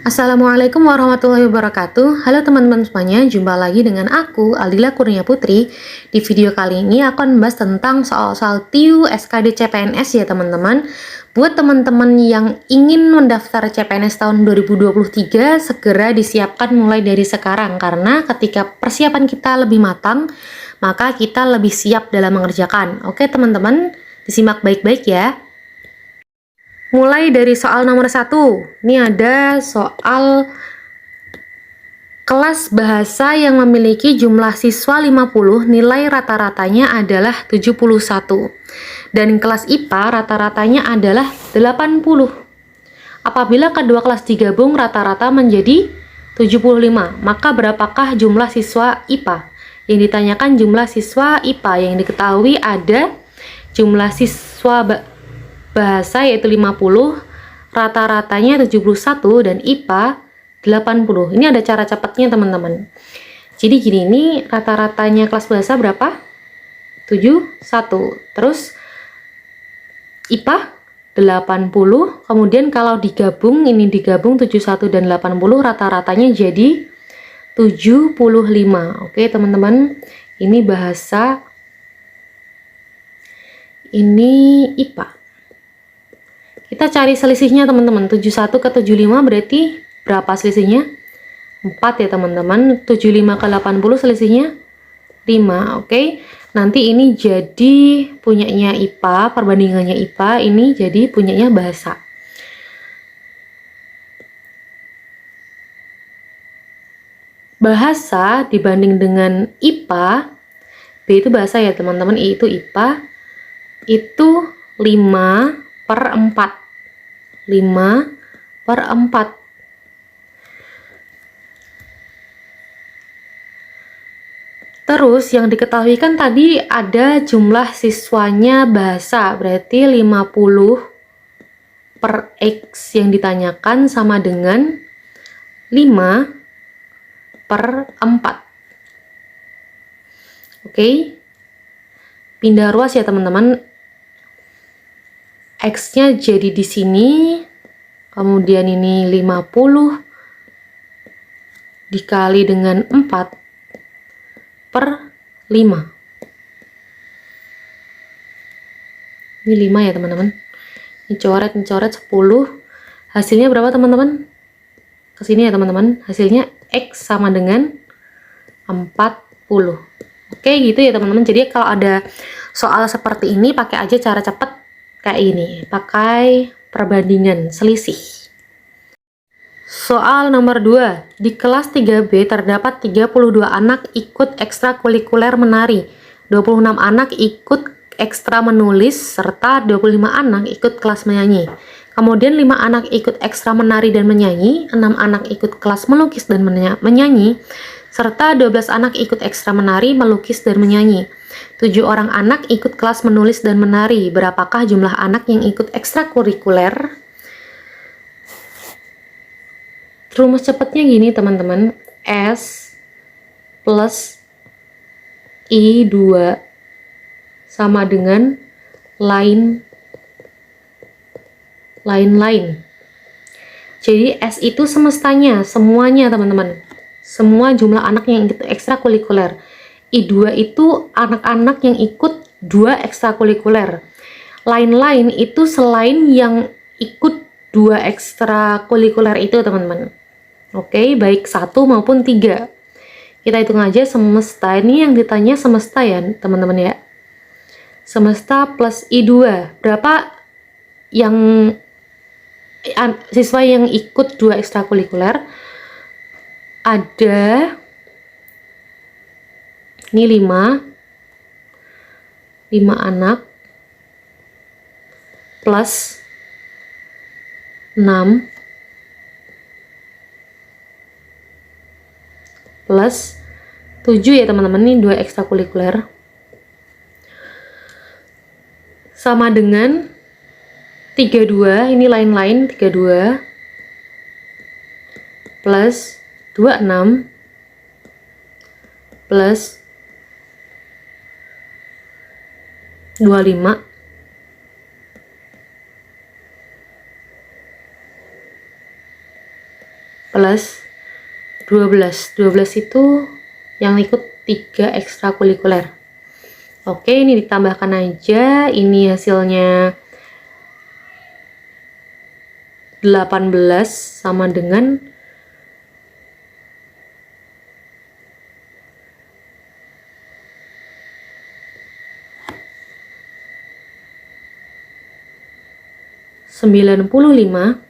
Assalamualaikum warahmatullahi wabarakatuh. Halo teman-teman semuanya, jumpa lagi dengan aku, Aldila Kurnia Putri. Di video kali ini aku akan membahas tentang soal-soal TIU SKD CPNS ya teman-teman. Buat teman-teman yang ingin mendaftar CPNS tahun 2023, segera disiapkan mulai dari sekarang. Karena ketika persiapan kita lebih matang, maka kita lebih siap dalam mengerjakan. Oke teman-teman, disimak baik-baik ya. Mulai dari soal nomor 1. Ini ada soal kelas bahasa yang memiliki jumlah siswa 50, nilai rata-ratanya adalah 71. Dan kelas IPA rata-ratanya adalah 80. Apabila kedua kelas digabung rata-rata menjadi 75, maka berapakah jumlah siswa IPA? Yang ditanyakan jumlah siswa IPA, yang diketahui ada jumlah siswa bahasa yaitu 50, rata-ratanya 71, dan IPA 80. Ini ada cara cepatnya teman-teman. Jadi gini, ini rata-ratanya kelas bahasa berapa? 71. Terus IPA 80. Kemudian kalau digabung, ini digabung 71 dan 80, rata-ratanya jadi 75. Oke teman-teman, ini bahasa, ini IPA. Kita cari selisihnya teman-teman. 71 ke 75 berarti berapa selisihnya? 4 ya teman-teman. 75 ke 80 selisihnya 5. Oke. Nanti ini jadi punyanya IPA, perbandingannya IPA, ini jadi punyanya bahasa. Bahasa dibanding dengan IPA, B itu bahasa ya teman-teman, I itu IPA, itu 5/4. 5/4. Terus yang diketahui kan tadi ada jumlah siswanya bahasa, berarti 50/X yang ditanyakan sama dengan 5/4. Oke. Pindah ruas ya teman-teman. X-nya jadi di sini, kemudian ini 50 dikali dengan 4/5. Ini 5 ya teman-teman. Ini coret 10. Hasilnya berapa teman-teman? Kesini ya teman-teman. Hasilnya X sama dengan 40. Oke gitu ya teman-teman. Jadi kalau ada soal seperti ini, pakai aja cara cepat kayak ini, pakai perbandingan selisih. Soal nomor 2. Di kelas 3B terdapat 32 anak ikut ekstrakurikuler menari, 26 anak ikut ekstra menulis, serta 25 anak ikut kelas menyanyi. Kemudian 5 anak ikut ekstra menari dan menyanyi, 6 anak ikut kelas melukis dan menyanyi, serta 12 anak ikut ekstra menari, melukis, dan menyanyi. 7 orang anak ikut kelas menulis dan menari. Berapakah jumlah anak yang ikut ekstrakurikuler? Rumus cepatnya gini teman-teman. S plus I2 sama dengan lain. Jadi S itu semestanya, semuanya teman-teman. Semua jumlah anak yang ikut ekstrakurikuler. I2 itu anak-anak yang ikut 2 ekstrakurikuler. Lain-lain itu selain yang ikut 2 ekstrakurikuler itu teman-teman. Oke, baik 1 maupun 3. Kita hitung aja semesta. Ini yang ditanya semesta ya teman-teman ya. Semesta plus I2. Berapa yang siswa yang ikut 2 ekstrakurikuler? Ada ini 5 anak plus 6 plus 7 ya teman-teman, ini 2 ekstrakurikuler, sama dengan 32, ini lain-lain, 32 plus 26 plus 25 . plus 12. 12 itu yang ikut 3 ekstrakurikuler. Oke, ini ditambahkan aja. Ini hasilnya 18 sama dengan 95.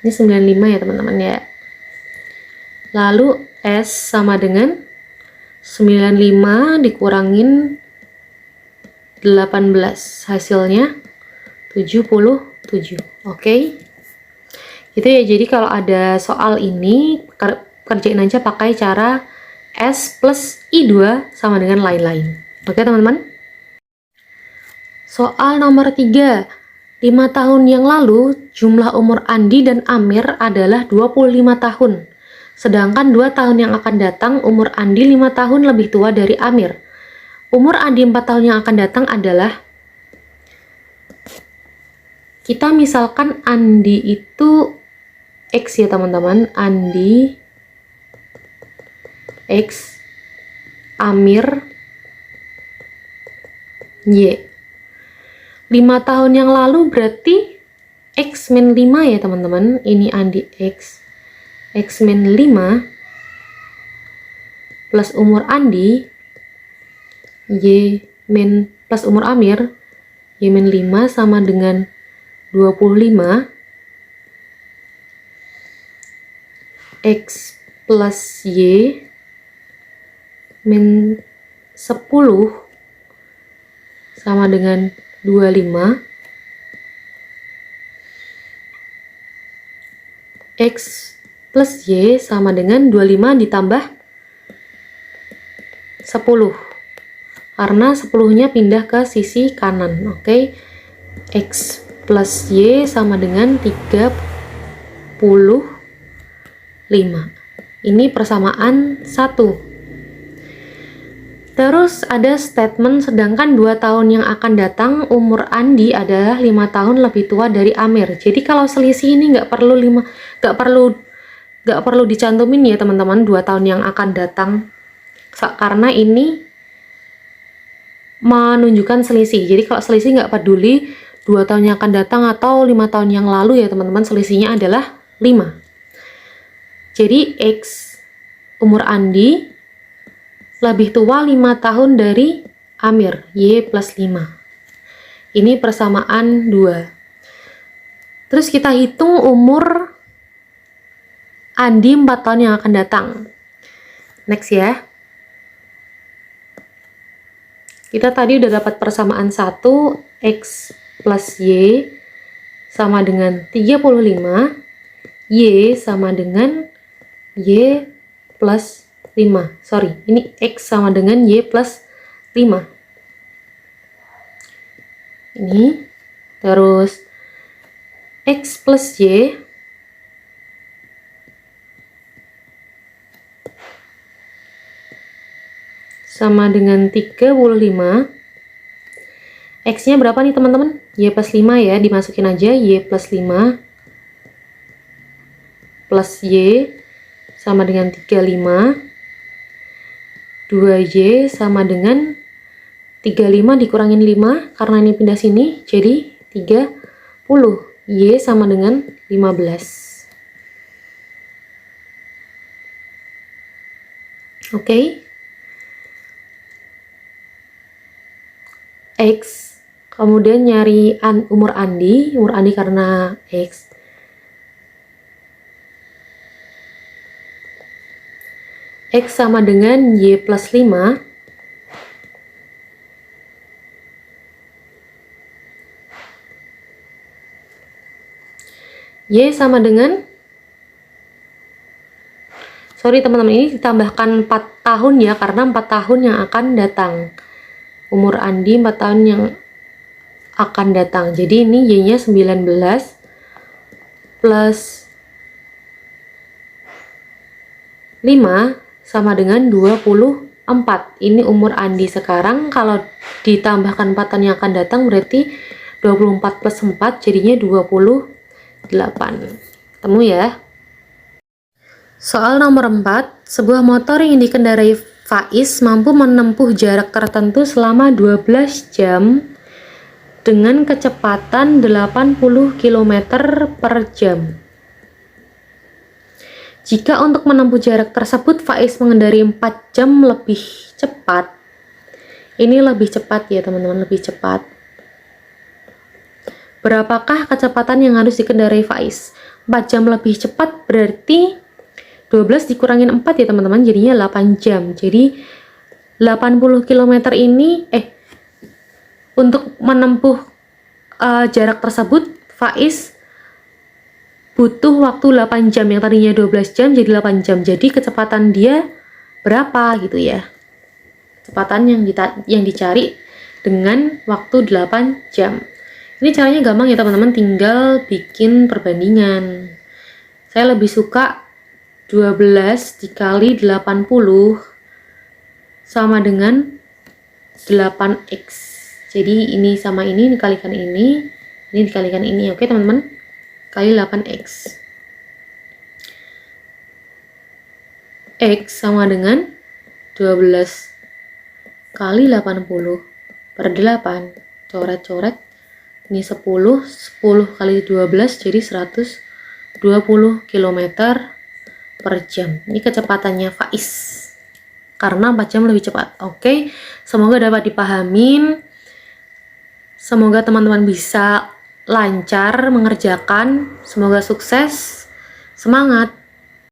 Ini 95 ya teman-teman ya. Lalu S sama dengan 95 dikurangin 18, hasilnya 77. Oke. Gitu ya. Jadi kalau ada soal ini kerjain aja pakai cara S plus I2 sama dengan lain-lain. Oke teman-teman. Soal nomor 3. 5 tahun yang lalu, jumlah umur Andi dan Amir adalah 25 tahun. Sedangkan 2 tahun yang akan datang, umur Andi 5 tahun lebih tua dari Amir. Umur Andi 4 tahun yang akan datang adalah, kita misalkan Andi itu X ya teman-teman. Andi X, Amir Y. 5 tahun yang lalu berarti X min 5 ya teman-teman. Ini Andi X, X min 5 plus umur Andi Y min plus umur Amir Y min 5 sama dengan 25. X plus Y min 10 sama dengan 25. X plus Y sama dengan 25 ditambah 10. Karena 10-nya pindah ke sisi kanan. Oke. X plus Y sama dengan 35. Ini persamaan 1. Terus ada statement sedangkan 2 tahun yang akan datang umur Andi adalah 5 tahun lebih tua dari Amir. Jadi kalau selisih ini nggak perlu dicantumin ya teman-teman, 2 tahun yang akan datang. Karena ini menunjukkan selisih. Jadi kalau selisih nggak peduli 2 tahun yang akan datang atau 5 tahun yang lalu ya teman-teman, selisihnya adalah 5. Jadi X umur Andi lebih tua 5 tahun dari Amir, Y plus 5. Ini persamaan 2. Terus kita hitung umur Andi 4 tahun yang akan datang. Next ya. Kita tadi udah dapat persamaan 1, X plus Y sama dengan 35, Y sama dengan Y plus 5. Sorry, ini X sama dengan Y plus 5. Ini, terus X plus Y sama dengan 35. X-nya berapa nih teman-teman? Y plus 5 ya, dimasukin aja Y plus 5 plus Y sama dengan 35. 2Y sama dengan 35 dikurangin 5 karena ini pindah sini jadi 30. Y sama dengan 15. Oke. X, kemudian nyari umur Andi karena X. X sama dengan Y plus 5. Y sama dengan, sorry teman-teman, ini ditambahkan 4 tahun ya, karena 4 tahun yang akan datang. Umur Andi 4 tahun yang akan datang. Jadi ini Y-nya 19 plus 5 sama dengan 24. Ini umur Andi sekarang. Kalau ditambahkan 4 tahun yang akan datang berarti 24 plus 4 jadinya 28. Ketemu ya? Soal nomor 4, sebuah motor yang dikendarai Faiz mampu menempuh jarak tertentu selama 12 jam dengan kecepatan 80 km per jam. Jika untuk menempuh jarak tersebut Faiz mengendarai 4 jam lebih cepat, ini lebih cepat ya teman-teman, lebih cepat. Berapakah kecepatan yang harus dikendarai Faiz? 4 jam lebih cepat berarti 12 dikurangin 4 ya teman-teman, jadinya 8 jam. Jadi 80 km ini untuk menempuh jarak tersebut Faiz butuh waktu 8 jam, yang tadinya 12 jam jadi 8 jam. Jadi kecepatan dia berapa gitu ya. Kecepatan yang dicari dengan waktu 8 jam. Ini caranya gampang ya teman-teman, tinggal bikin perbandingan. Saya lebih suka 12 dikali 80 sama dengan 8x. Jadi ini sama ini dikalikan ini dikalikan ini. Oke teman-teman, kali 8x. X sama dengan 12 kali 80 per 8. Coret-coret. Ini 10 kali 12 jadi 120 km per jam. Ini kecepatannya Faiz. Karena 4 jam lebih cepat. Oke, semoga dapat dipahamin. Semoga teman-teman bisa lancar mengerjakan. Semoga sukses. Semangat!